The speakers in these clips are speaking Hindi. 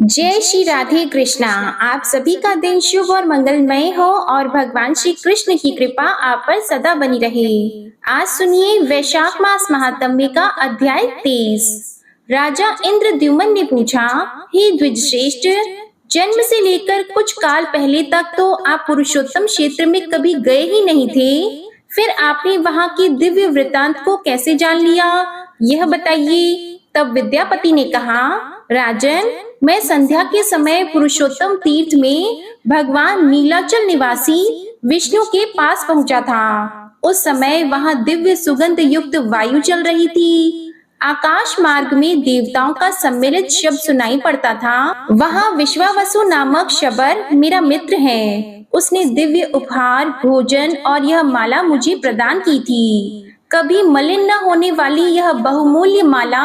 जय श्री राधे कृष्णा। आप सभी का दिन शुभ और मंगलमय हो और भगवान श्री कृष्ण की कृपा आप पर सदा बनी रहे। आज सुनिए वैशाख मास महात्म्य का अध्याय 23। राजा इंद्रद्युम्न ने पूछा, हे द्विजश्रेष्ठ, जन्म से लेकर कुछ काल पहले तक तो आप पुरुषोत्तम क्षेत्र में कभी गए ही नहीं थे, फिर आपने वहाँ के दिव्य वृत्तांत को कैसे जान लिया, यह बताइए। तब विद्यापति ने कहा, राजन, मैं संध्या के समय पुरुषोत्तम तीर्थ में भगवान नीलाचल निवासी विष्णु के पास पहुंचा था। उस समय वहां दिव्य सुगंध युक्त वायु चल रही थी। आकाश मार्ग में देवताओं का सम्मिलित शब्द सुनाई पड़ता था। वहां विश्वावसु नामक शबर मेरा मित्र है। उसने दिव्य उपहार, भोजन और यह माला मुझे प्रदान की थी। कभी मलिन न होने वाली यह बहुमूल्य माला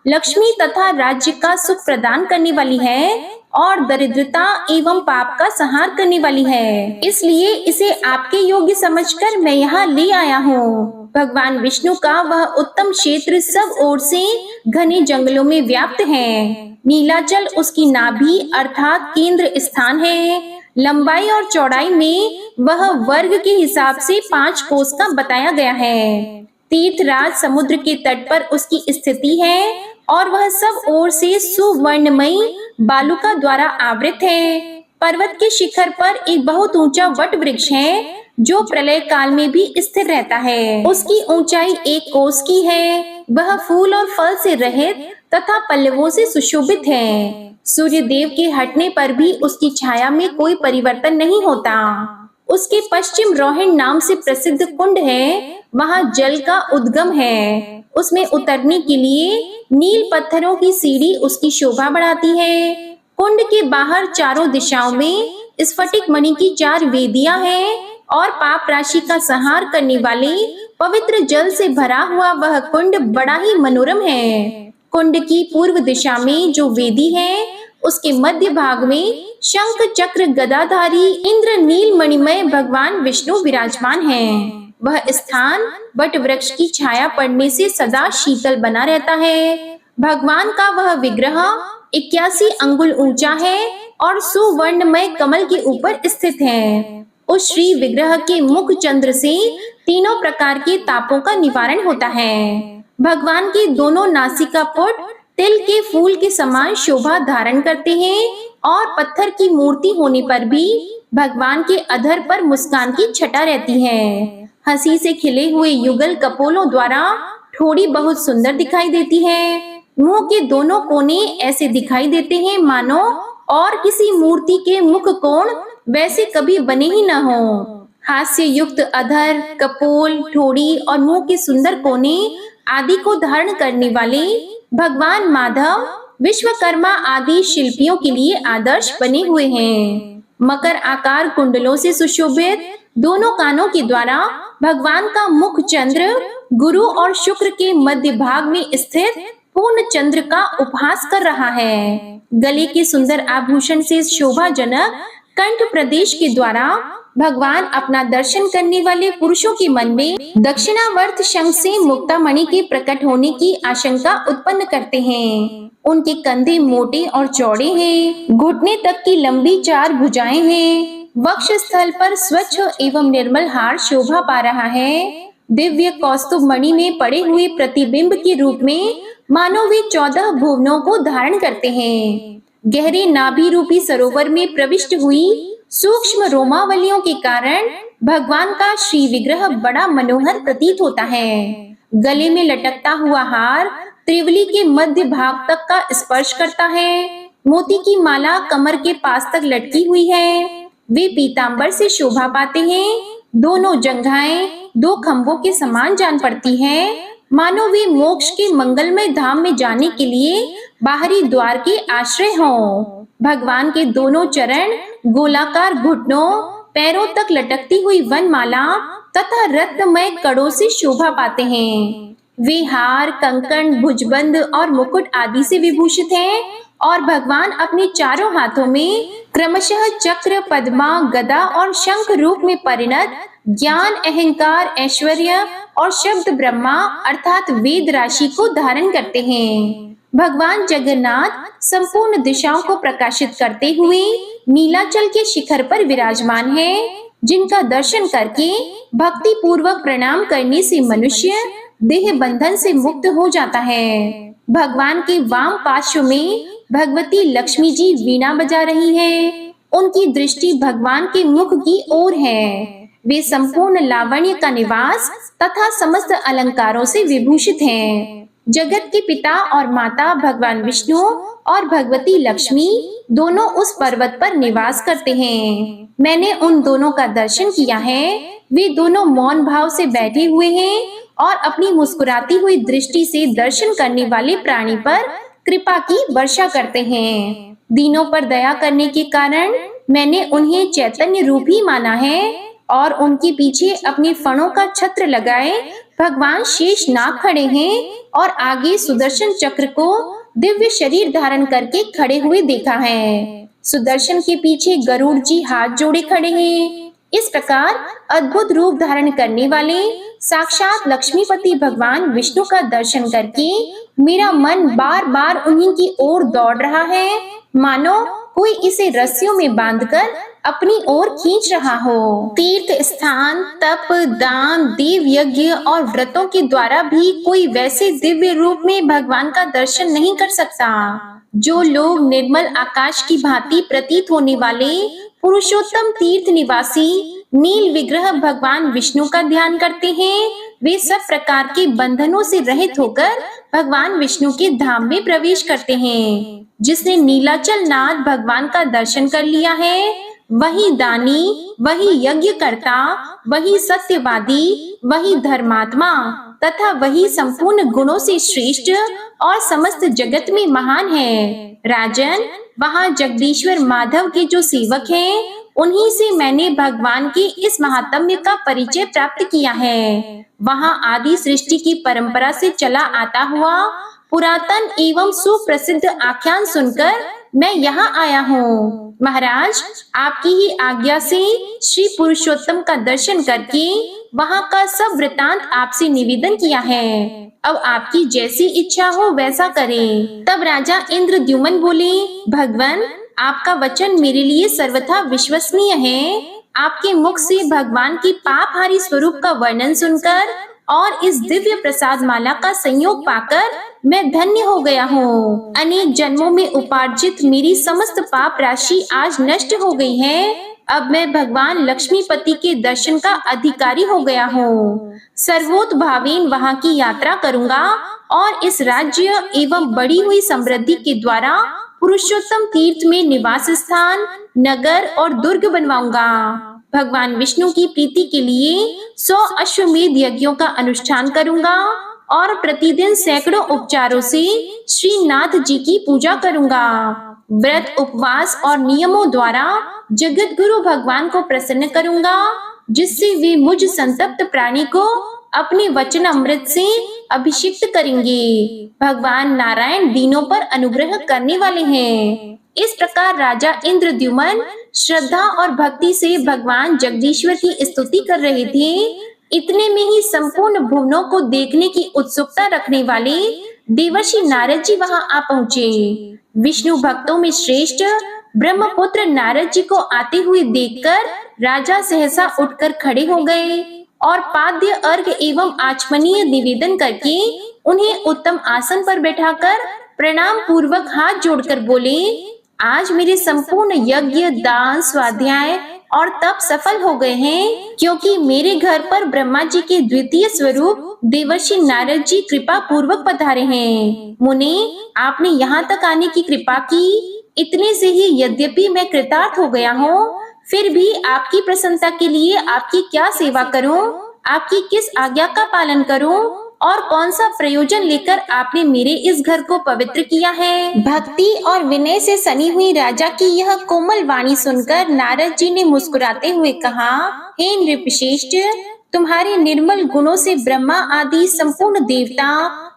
लक्ष्मी तथा राज्य का सुख प्रदान करने वाली है और दरिद्रता एवं पाप का संहार करने वाली है। इसलिए इसे आपके योग्य समझकर मैं यहाँ ले आया हूँ। भगवान विष्णु का वह उत्तम क्षेत्र सब ओर से घने जंगलों में व्याप्त है। नीलाचल उसकी नाभि अर्थात केंद्र स्थान है। लंबाई और चौड़ाई में वह वर्ग के हिसाब से 5 कोस का बताया गया है। तीर्थराज समुद्र के तट पर उसकी स्थिति है और वह सब ओर से सुवर्णमयी बालुका द्वारा आवृत है। पर्वत के शिखर पर एक बहुत ऊंचा वट वृक्ष है जो प्रलय काल में भी स्थिर रहता है। उसकी ऊंचाई 1 कोस की है। वह फूल और फल से रहित तथा पल्लवों से सुशोभित है। सूर्य देव के हटने पर भी उसकी छाया में कोई परिवर्तन नहीं होता। उसके पश्चिम रोहिण नाम से प्रसिद्ध कुंड है। वहाँ जल का उद्गम है। उसमें उतरने के लिए नील पत्थरों की सीढ़ी उसकी शोभा बढ़ाती है। कुंड के बाहर चारों दिशाओं में स्फटिक मणि की 4 वेदियां हैं और पाप राशि का संहार करने वाले पवित्र जल से भरा हुआ वह कुंड बड़ा ही मनोरम है। कुंड की पूर्व दिशा में जो वेदी है उसके मध्य भाग में शंख चक्र गदाधारी इंद्र नील मणिमय भगवान विष्णु विराजमान हैं। वह स्थान वट वृक्ष की छाया पड़ने से सदा शीतल बना रहता है। भगवान का वह विग्रह 81 अंगुल ऊंचा है और सुवर्णमय कमल के ऊपर स्थित है। उस श्री विग्रह के मुख चंद्र से तीनों प्रकार के तापों का निवारण होता है। भगवान के दोनों नासिका पुट तिल के फूल के समान शोभा धारण करते हैं और पत्थर की मूर्ति होने पर भी भगवान के अधर पर मुस्कान की छटा रहती है। हंसी से खिले हुए युगल कपोलों द्वारा ठोड़ी बहुत सुंदर दिखाई देती है। मुंह के दोनों कोने ऐसे दिखाई देते हैं मानो और किसी मूर्ति के मुख कोण वैसे कभी बने ही न हो। हास्य युक्त अधर, कपोल, ठोड़ी और मुंह के सुंदर कोने आदि को धारण करने वाले भगवान माधव विश्वकर्मा आदि शिल्पियों के लिए आदर्श बने हुए हैं। मकर आकार कुंडलों से सुशोभित दोनों कानों के द्वारा भगवान का मुख चंद्र गुरु और शुक्र के मध्य भाग में स्थित पूर्ण चंद्र का उपहास कर रहा है। गले के सुंदर आभूषण से शोभाजनक कंठ प्रदेश के द्वारा भगवान अपना दर्शन करने वाले पुरुषों के मन में दक्षिणावर्त शंख से मुक्तामणि के प्रकट होने की आशंका उत्पन्न करते हैं। उनके कंधे मोटे और चौड़े हैं। घुटने तक की लंबी 4 भुजाएं हैं। वक्ष स्थल पर स्वच्छ एवं निर्मल हार शोभा पा रहा है। दिव्य कौस्तुभ मणि में पड़े हुए प्रतिबिंब के रूप में मानो वे 14 भुवनों को धारण करते हैं। गहरे नाभि रूपी सरोवर में प्रविष्ट हुई सूक्ष्म रोमावलियों के कारण भगवान का श्री विग्रह बड़ा मनोहर प्रतीत होता है। गले में लटकता हुआ हार त्रिवली के मध्य भाग तक का स्पर्श करता है। मोती की माला कमर के पास तक लटकी हुई है। वे पीतांबर से शोभा पाते हैं। दोनों जंघाएं 2 खंभों के समान जान पड़ती हैं, मानो वे मोक्ष के मंगलमय धाम में जाने के लिए बाहरी द्वार के आश्रय हों। भगवान के दोनों चरण गोलाकार घुटनों, पैरों तक लटकती हुई वनमाला तथा रत्नमय कड़ों से शोभा पाते हैं। वे हार, कंकण, भुजबंद और मुकुट आदि से विभूषित हैं और भगवान अपने चारों हाथों में क्रमशः चक्र, पद्मा, गदा और शंख रूप में परिणत ज्ञान, अहंकार, ऐश्वर्य और शब्द ब्रह्मा अर्थात वेद राशि को धारण करते हैं। भगवान जगन्नाथ संपूर्ण दिशाओं को प्रकाशित करते हुए नीलाचल के शिखर पर विराजमान है, जिनका दर्शन करके भक्ति पूर्वक प्रणाम करने से मनुष्य देह बंधन से मुक्त हो जाता है। भगवान के वाम पार्श्व में भगवती लक्ष्मी जी वीणा बजा रही है। उनकी दृष्टि भगवान के मुख की ओर है। वे संपूर्ण लावण्य का निवास तथा समस्त अलंकारों से विभूषित हैं। जगत के पिता और माता भगवान विष्णु और भगवती लक्ष्मी दोनों उस पर्वत पर निवास करते हैं। मैंने उन दोनों का दर्शन किया है। वे दोनों मौन भाव से बैठे हुए हैं और अपनी मुस्कुराती हुई दृष्टि से दर्शन करने वाले प्राणी पर कृपा की वर्षा करते हैं। दीनों पर दया करने के कारण मैंने उन्हें चैतन्य रूप ही माना है और उनके पीछे अपने फणों का छत्र लगाए भगवान शेष नाग खड़े हैं और आगे सुदर्शन चक्र को दिव्य शरीर धारण करके खड़े हुए देखा है। सुदर्शन के पीछे गरुड़ जी हाथ जोड़े खड़े हैं। इस प्रकार अद्भुत रूप धारण करने वाले साक्षात लक्ष्मीपति भगवान विष्णु का दर्शन करके मेरा मन बार बार उन्हीं की ओर दौड़ रहा है, मानो कोई इसे रस्सियों में बांधकर अपनी ओर खींच रहा हो। तीर्थ स्थान, तप, दान, देव यज्ञ और व्रतों के द्वारा भी कोई वैसे दिव्य रूप में भगवान का दर्शन नहीं कर सकता। जो लोग निर्मल आकाश की भांति प्रतीत होने वाले पुरुषोत्तम तीर्थ निवासी नील विग्रह भगवान विष्णु का ध्यान करते हैं, वे सब प्रकार के बंधनों से रहित होकर भगवान विष्णु के धाम में प्रवेश करते हैं। जिसने नीलाचल नाथ भगवान का दर्शन कर लिया है, वही दानी, वही यज्ञ करता, वही सत्यवादी, वही धर्मात्मा तथा वही संपूर्ण गुणों से श्रेष्ठ और समस्त जगत में महान है। राजन, वहाँ जगदीश्वर माधव के जो सेवक हैं, उन्हीं से मैंने भगवान के इस महात्म्य का परिचय प्राप्त किया है। वहाँ आदि सृष्टि की परंपरा से चला आता हुआ पुरातन एवं सुप्रसिद्ध आख्यान सुनकर मैं यहाँ आया हूँ। महाराज, आपकी ही आज्ञा से श्री पुरुषोत्तम का दर्शन करके वहाँ का सब वृतांत आपसे निवेदन किया है। अब आपकी जैसी इच्छा हो वैसा करें। तब राजा इंद्रद्युम्न बोले, भगवान, आपका वचन मेरे लिए सर्वथा विश्वसनीय है। आपके मुख से भगवान की पापहारी स्वरूप का वर्णन सुनकर और इस दिव्य प्रसाद माला का संयोग पाकर मैं धन्य हो गया हूँ। अनेक जन्मों में उपार्जित मेरी समस्त पाप राशि आज नष्ट हो गई है। अब मैं भगवान लक्ष्मीपति के दर्शन का अधिकारी हो गया हूँ। सर्वोत भावेन वहाँ की यात्रा करूँगा और इस राज्य एवं बढ़ी हुई समृद्धि के द्वारा पुरुषोत्तम तीर्थ में निवास स्थान, नगर और दुर्ग बनवाऊंगा। भगवान विष्णु की प्रीति के लिए 100 अश्वमेध यज्ञों का अनुष्ठान करूंगा और प्रतिदिन सैकड़ों उपचारों से श्रीनाथ जी की पूजा करूंगा। व्रत, उपवास और नियमों द्वारा जगत गुरु भगवान को प्रसन्न करूंगा, जिससे वे मुझ संतप्त प्राणी को अपने वचन अमृत से अभिषिक्त करेंगे। भगवान नारायण दीनों पर अनुग्रह करने वाले हैं। इस प्रकार राजा इंद्रद्युम्न श्रद्धा और भक्ति से भगवान जगदीश्वर की स्तुति कर रहे थे। इतने में ही संपूर्ण भुवनों को देखने की उत्सुकता रखने वाले देवर्षि नारद जी वहां आ पहुँचे। विष्णु भक्तों में श्रेष्ठ ब्रह्मपुत्र नारद जी को आते हुए देखकर राजा सहसा उठकर खड़े हो गए और पाद्य, अर्घ एवं आचमनीय निवेदन करके उन्हें उत्तम आसन पर बैठाकर प्रणाम पूर्वक हाथ जोड़कर बोले, आज मेरे संपूर्ण यज्ञ, दान, स्वाध्याय और तप सफल हो गए हैं, क्योंकि मेरे घर पर ब्रह्मा जी के द्वितीय स्वरूप देवर्षि नारद जी कृपा पूर्वक पधारे हैं। मुनि, आपने यहाँ तक आने की कृपा की। इतने से ही यद्यपि मैं कृतार्थ हो गया हूँ, फिर भी आपकी प्रसन्नता के लिए आपकी क्या सेवा करूं, आपकी किस आज्ञा का पालन करूं और कौन सा प्रयोजन लेकर आपने मेरे इस घर को पवित्र किया है। भक्ति और विनय से सनी हुई राजा की यह कोमल वाणी सुनकर नारद जी ने मुस्कुराते हुए कहा, हे नृपश्रेष्ठ, तुम्हारे निर्मल गुणों से ब्रह्मा आदि संपूर्ण देवता,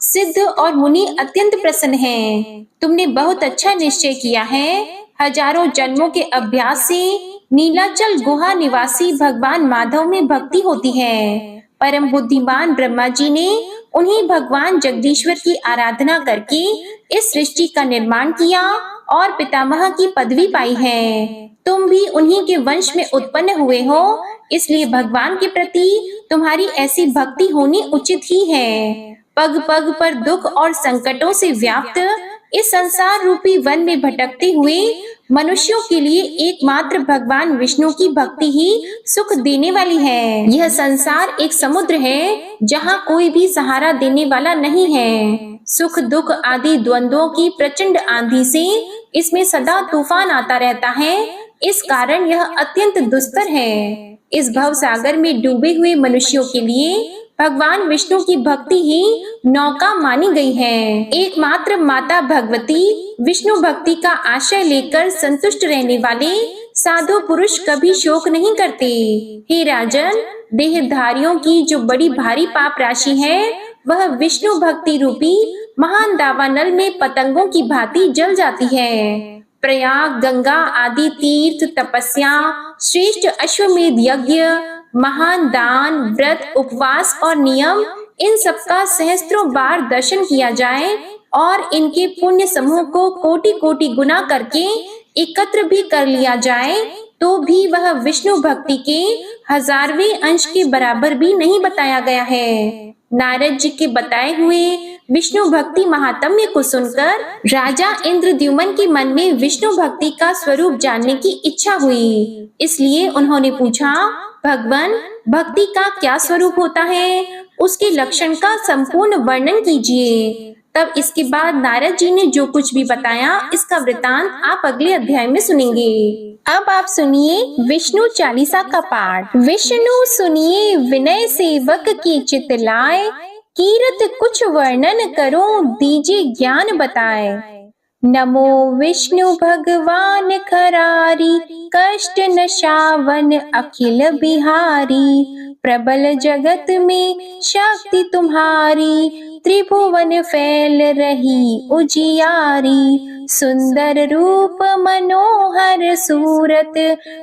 सिद्ध और मुनि अत्यंत प्रसन्न हैं। तुमने बहुत अच्छा निश्चय किया है। हजारों जन्मों के अभ्यास से नीलाचल गुहा निवासी भगवान माधव में भक्ति होती है। परम बुद्धिमान ब्रह्मा जी ने उन्हीं भगवान जगदीश्वर की आराधना करके इस सृष्टि का निर्माण किया और पितामह की पदवी पाई है। तुम भी उन्हीं के वंश में उत्पन्न हुए हो, इसलिए भगवान के प्रति तुम्हारी ऐसी भक्ति होनी उचित ही है। पग पग पर दुख और संकटों से व्याप्त इस संसार रूपी वन में भटकते हुए मनुष्यों के लिए एकमात्र भगवान विष्णु की भक्ति ही सुख देने वाली है। यह संसार एक समुद्र है जहाँ कोई भी सहारा देने वाला नहीं है। सुख दुख आदि द्वंद्वों की प्रचंड आंधी से इसमें सदा तूफान आता रहता है। इस कारण यह अत्यंत दुस्तर है। इस भव सागर में डूबे हुए मनुष्यों के लिए भगवान विष्णु की भक्ति ही नौका मानी गई है। एकमात्र माता भगवती विष्णु भक्ति का आश्रय लेकर संतुष्ट रहने वाले साधु पुरुष कभी शोक नहीं करते। हे राजन, देहधारियों की जो बड़ी भारी पाप राशि है वह विष्णु भक्ति रूपी महान दावानल में पतंगों की भांति जल जाती है। प्रयाग, गंगा आदि तीर्थ, तपस्या, श्रेष्ठ अश्वमेध यज्ञ, महान दान, व्रत, उपवास और नियम, इन सबका सहस्त्रों बार दर्शन किया जाए और इनके पुण्य समूह को कोटि कोटि गुना करके एकत्र भी कर लिया जाए तो भी वह विष्णु भक्ति के 1000वें अंश के बराबर भी नहीं बताया गया है। नारद जी के बताए हुए विष्णु भक्ति महात्म्य को सुनकर राजा इंद्रद्युम्न के मन में विष्णु भक्ति का स्वरूप जानने की इच्छा हुई। इसलिए उन्होंने पूछा, भगवान, भक्ति का क्या स्वरूप होता है? उसके लक्षण का संपूर्ण वर्णन कीजिए। तब इसके बाद नारद जी ने जो कुछ भी बताया इसका वृतांत आप अगले अध्याय में सुनेंगे। अब आप सुनिए विष्णु चालीसा का पाठ। विष्णु सुनिए विनय सेवक की चित लाए, कीरत कुछ वर्णन करो दीजिए ज्ञान बताए। नमो विष्णु भगवान खरारी, कष्ट नशावन अखिल बिहारी। प्रबल जगत में शक्ति तुम्हारी, त्रिभुवन फैल रही उजियारी। सुंदर रूप मनोहर सूरत,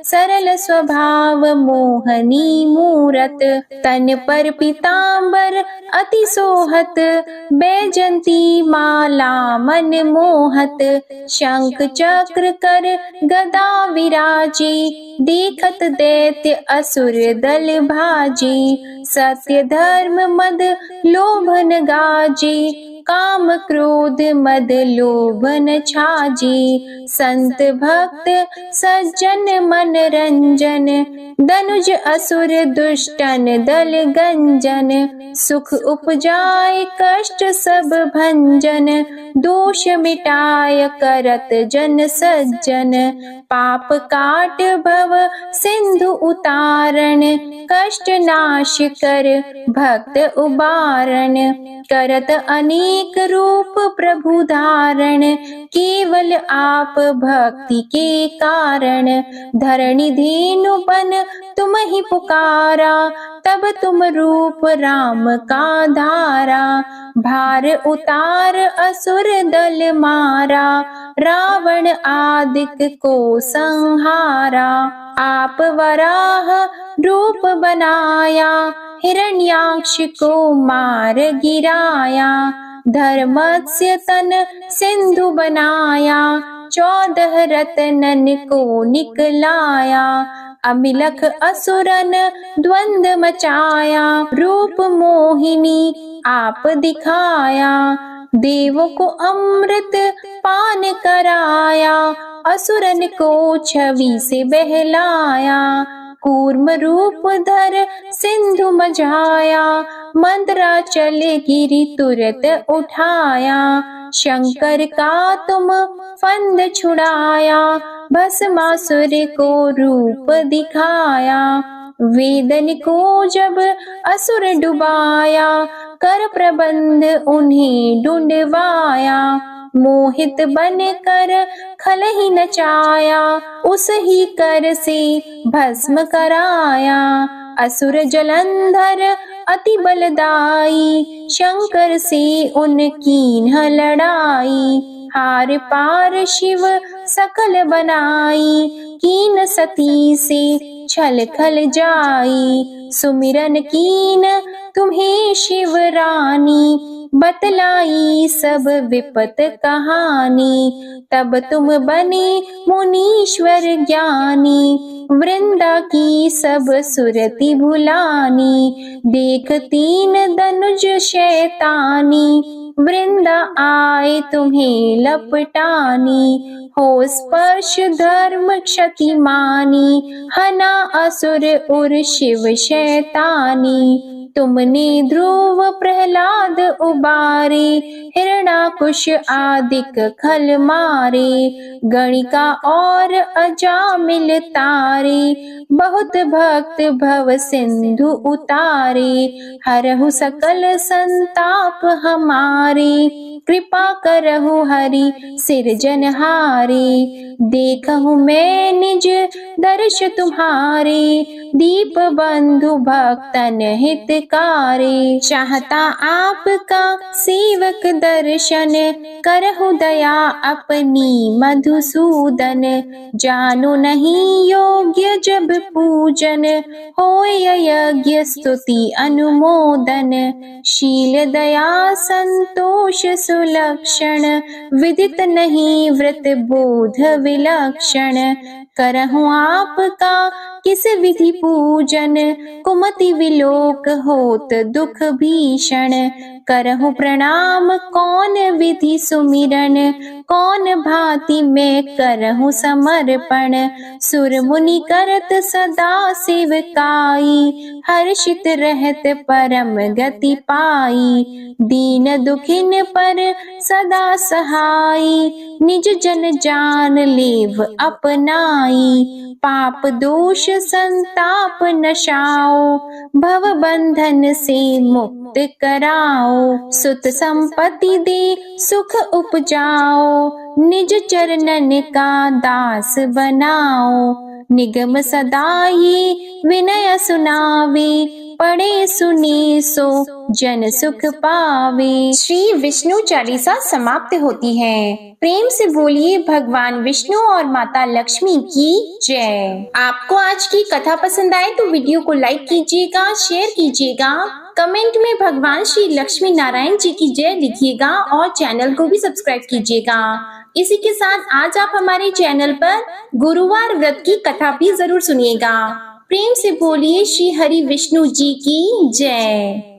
सरल स्वभाव मोहनी मूरत। तन पर पीतांबर अति सोहत, बैजंती माला मन मोहत। शंख चक्र कर गदा विराजे, देखत दैत्य असुर दल भाजे। सत्य धर्म मद लोभन गाजे, काम क्रोध मद लोभन छाजे। संत भक्त सज्जन मन रंजन, दनुज असुर दुष्टन दल गंजन। सुख उपजाए कष्ट सब भंजन, दोष मिटाय करत जन सज्जन। पाप काट भव सिंधु उतारण, कष्ट नाश कर भक्त उबारण। करत अनेक रूप प्रभु धारण, केवल आप भक्ति के कारण। धरणी धेनु बन तुम ही पुकारा, तब तुम रूप राम का धारा। भार उतार असुर दल मारा, रावण आदिक को संहारा। आप वराह रूप बनाया, हिरण्याक्ष को मार गिराया। धर्मस्य तन सिंधु बनाया, 14 रत्नन को निकलाया। अमिलख असुरन द्वंद मचाया, रूप मोहिनी आप दिखाया। देवों को अमृत पान कराया, असुरन को छवि से बहलाया। कूर्म रूप धर सिंधु मझाया, मंदराचल गिरि तुरत उठाया। शंकर का तुम फंद छुड़ाया, भस्मासुर को रूप दिखाया। वेदन को जब असुर डुबाया, कर प्रबंध उन्हें ढूंढवाया। मोहित बन कर खल ही नचाया, उस ही कर से भस्म कराया। असुर जलंधर अति बलदाई, शंकर से उनकी लड़ाई। हार पार शिव सकल बनाई, कीन सती से छल खल जाई। सुमिरन कीन तुम्हें शिव रानी, बतलाई सब विपत कहानी। तब तुम बने मुनीश्वर ज्ञानी, वृंदा की सब सुरति भुलानी। देख तीन धनुज शैतानी, वृंदा आए तुम्हें लपटानी। हो स्पर्श धर्म क्षति मानी, हना असुर उर शिव शैतानी। तुमने ध्रुव प्रहलाद उबारे, हिरणाकुश आदिक खल मारे। गणिका और अजामिल तारे, बहुत भक्त भव सिंधु उतारे। हरहु सकल संताप हमारे, कृपा करहु हरि सिरजनहारे। देखहु मैं निज दर्श तुम्हारे, दीप बंधु भक्तन हितकारे। चाहता आपका सेवक दर्शन, करहु दया अपनी मधुसूदन। जानो नहीं योग्य जब पूजन, होय यज्ञ स्तुति अनुमोदन। शील दया संतोष सुलक्षण, विदित नहीं व्रत बोध विलक्षण। करहु आपका किस विधि पूजन, कुमति विलोक होत दुख भीषण। करहु प्रणाम कौन विधि सुमिरन, कौन भांति मैं करहु समर्पण। सुर मुनि करत सदा सेवकाई, हर्षित रहत परम गति पाई। दीन दुखिन पर सदा सहाई, निज जन जान लेव अपनाई। पाप दोष संताप नशाओ, भव बंधन से मुक्त कराओ। सुत संपत्ति दे सुख उपजाओ, निज चरणन का दास बनाओ। निगम सदा ये विनय सुनावे, पढ़े सुने सो जन सुख पावे। श्री विष्णु चालीसा समाप्त होती है। प्रेम से बोलिए भगवान विष्णु और माता लक्ष्मी की जय। आपको आज की कथा पसंद आए तो वीडियो को लाइक कीजिएगा, शेयर कीजिएगा, कमेंट में भगवान श्री लक्ष्मी नारायण जी की जय लिखिएगा और चैनल को भी सब्सक्राइब कीजिएगा। इसी के साथ आज आप हमारे चैनल पर गुरुवार व्रत की कथा भी जरूर सुनिएगा। प्रेम से बोलिए श्री हरि विष्णु जी की जय।